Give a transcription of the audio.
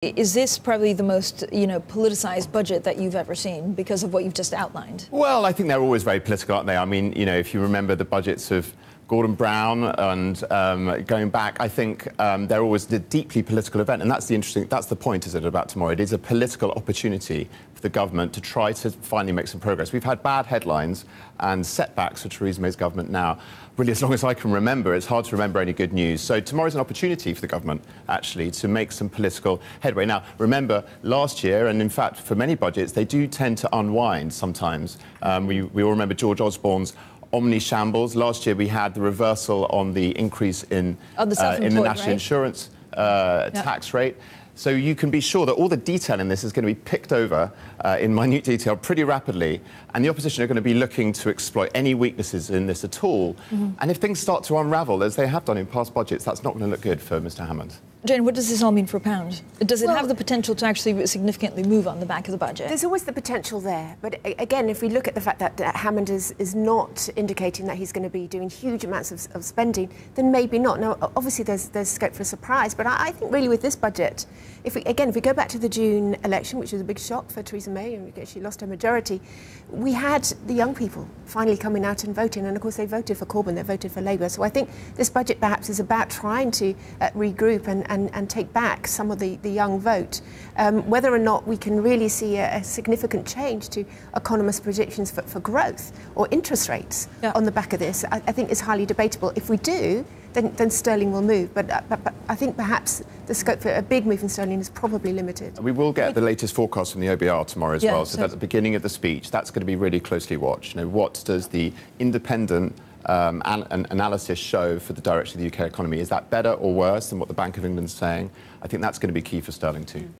Is this probably the most, politicized budget that you've ever seen because of what you've just outlined? Well, I think they're always very political, aren't they? I mean, if you remember the budgets of Gordon Brown and going back, I think they're always a deeply political event. And that's the point, is it, about tomorrow? It is a political opportunity for the government to try to finally make some progress. We've had bad headlines and setbacks for Theresa May's government now. Really, as long as I can remember, it's hard to remember any good news. So tomorrow's an opportunity for the government, actually, to make some political headway. Now, remember, last year, and in fact, for many budgets, they do tend to unwind sometimes. We all remember George Osborne's omni-shambles. Last year, we had the reversal on the increase in the national insurance tax rate. So you can be sure that all the detail in this is going to be picked over in minute detail pretty rapidly, and the opposition are going to be looking to exploit any weaknesses in this at all. And if things start to unravel, as they have done in past budgets, that's not going to look good for Mr Hammond. Jane, what does this all mean for pound? Does it have the potential to actually significantly move on the back of the budget? There's always the potential there. But again, if we look at the fact that Hammond is not indicating that he's going to be doing huge amounts of spending, then maybe not. Now, obviously, there's scope for a surprise. But I think really with this budget, if we go back to the June election, which was a big shock for Theresa May, and she lost her majority, we had the young people finally coming out and voting. And, of course, they voted for Corbyn, they voted for Labour. So I think this budget perhaps is about trying to regroup and take back some of the young vote. Whether or not we can really see a significant change to economists' predictions for growth or interest rates on the back of this, I think is highly debatable. If we do, then sterling will move. But I think perhaps the scope for a big move in sterling is probably limited. We will get the latest forecast from the OBR tomorrow as well. So at the beginning of the speech, that's going to be really closely watched. What does the independent analysis show for the direction of the UK economy? Is that better or worse than what the Bank of England's saying? I think that's going to be key for sterling too.